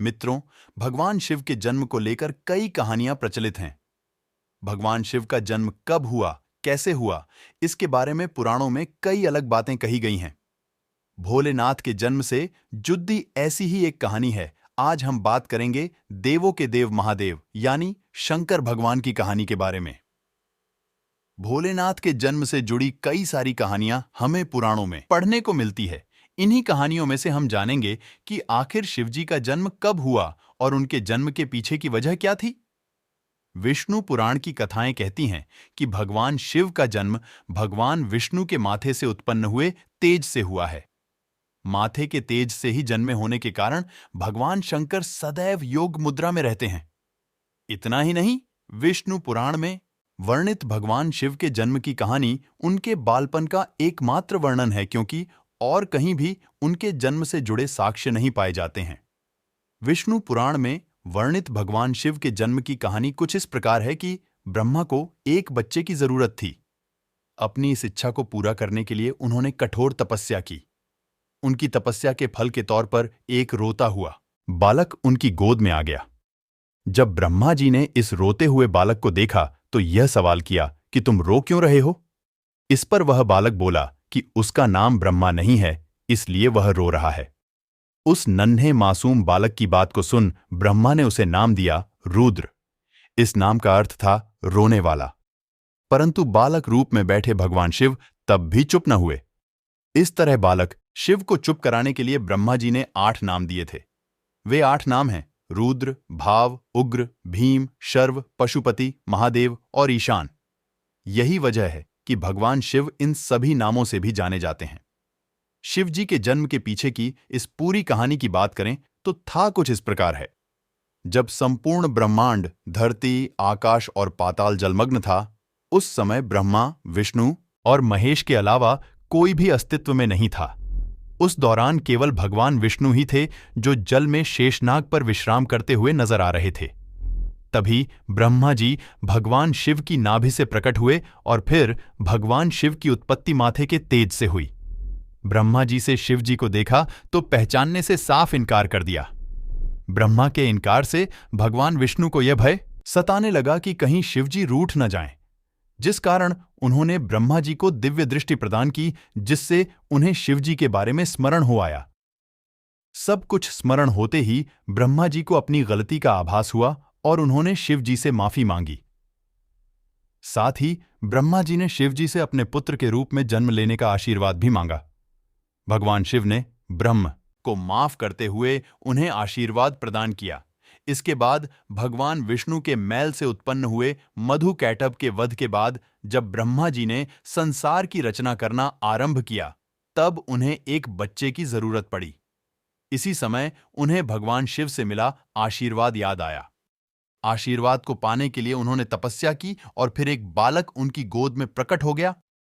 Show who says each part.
Speaker 1: मित्रों, भगवान शिव के जन्म को लेकर कई कहानियां प्रचलित हैं। भगवान शिव का जन्म कब हुआ, कैसे हुआ, इसके बारे में पुराणों में कई अलग बातें कही गई हैं। भोलेनाथ के जन्म से जुड़ी ऐसी ही एक कहानी है। आज हम बात करेंगे देवों के देव महादेव यानी शंकर भगवान की कहानी के बारे में। भोलेनाथ के जन्म से जुड़ी कई सारी कहानियां हमें पुराणों में पढ़ने को मिलती है। इन्हीं कहानियों में से हम जानेंगे कि आखिर शिवजी का जन्म कब हुआ और उनके जन्म के पीछे की वजह क्या थी। विष्णु पुराण की कथाएं कहती हैं कि भगवान शिव का जन्म भगवान विष्णु के माथे से उत्पन्न हुए तेज से हुआ है। माथे के तेज से ही जन्मे होने के कारण भगवान शंकर सदैव योग मुद्रा में रहते हैं। इतना ही नहीं, विष्णु पुराण में वर्णित भगवान शिव के जन्म की कहानी उनके बालपन का एकमात्र वर्णन है, क्योंकि और कहीं भी उनके जन्म से जुड़े साक्ष्य नहीं पाए जाते हैं। विष्णु पुराण में वर्णित भगवान शिव के जन्म की कहानी कुछ इस प्रकार है कि ब्रह्मा को एक बच्चे की जरूरत थी। अपनी इस इच्छा को पूरा करने के लिए उन्होंने कठोर तपस्या की। उनकी तपस्या के फल के तौर पर एक रोता हुआ बालक उनकी गोद में आ गया। जब ब्रह्मा जी ने इस रोते हुए बालक को देखा तो यह सवाल किया कि तुम रो क्यों रहे हो। इस पर वह बालक बोला कि उसका नाम ब्रह्मा नहीं है, इसलिए वह रो रहा है। उस नन्हे मासूम बालक की बात को सुन ब्रह्मा ने उसे नाम दिया रुद्र। इस नाम का अर्थ था रोने वाला। परंतु बालक रूप में बैठे भगवान शिव तब भी चुप न हुए। इस तरह बालक शिव को चुप कराने के लिए ब्रह्मा जी ने 8 नाम दिए थे। वे 8 नाम हैं रुद्र, भाव, उग्र, भीम, शर्व, पशुपति, महादेव और ईशान। यही वजह है कि भगवान शिव इन सभी नामों से भी जाने जाते हैं। शिव जी के जन्म के पीछे की इस पूरी कहानी की बात करें तो था कुछ इस प्रकार है। जब संपूर्ण ब्रह्मांड, धरती, आकाश और पाताल जलमग्न था, उस समय ब्रह्मा, विष्णु और महेश के अलावा कोई भी अस्तित्व में नहीं था। उस दौरान केवल भगवान विष्णु ही थे जो जल में शेषनाग पर विश्राम करते हुए नजर आ रहे थे। तभी ब्रह्मा जी भगवान शिव की नाभि से प्रकट हुए और फिर भगवान शिव की उत्पत्ति माथे के तेज से हुई। ब्रह्मा जी से शिव जी को देखा तो पहचानने से साफ इनकार कर दिया। ब्रह्मा के इनकार से भगवान विष्णु को यह भय सताने लगा कि कहीं शिव जी रूठ न जाएं, जिस कारण उन्होंने ब्रह्मा जी को दिव्य दृष्टि प्रदान की, जिससे उन्हें शिव जी के बारे में स्मरण हो आया। सब कुछ स्मरण होते ही ब्रह्मा जी को अपनी गलती का आभास हुआ और उन्होंने शिव जी से माफी मांगी। साथ ही ब्रह्मा जी ने शिव जी से अपने पुत्र के रूप में जन्म लेने का आशीर्वाद भी मांगा। भगवान शिव ने ब्रह्म को माफ करते हुए उन्हें आशीर्वाद प्रदान किया। इसके बाद भगवान विष्णु के मैल से उत्पन्न हुए मधु कैटभ के वध के बाद जब ब्रह्मा जी ने संसार की रचना करना आरंभ किया, तब उन्हें एक बच्चे की जरूरत पड़ी। इसी समय उन्हें भगवान शिव से मिला आशीर्वाद याद आया। आशीर्वाद को पाने के लिए उन्होंने तपस्या की और फिर एक बालक उनकी गोद में प्रकट हो गया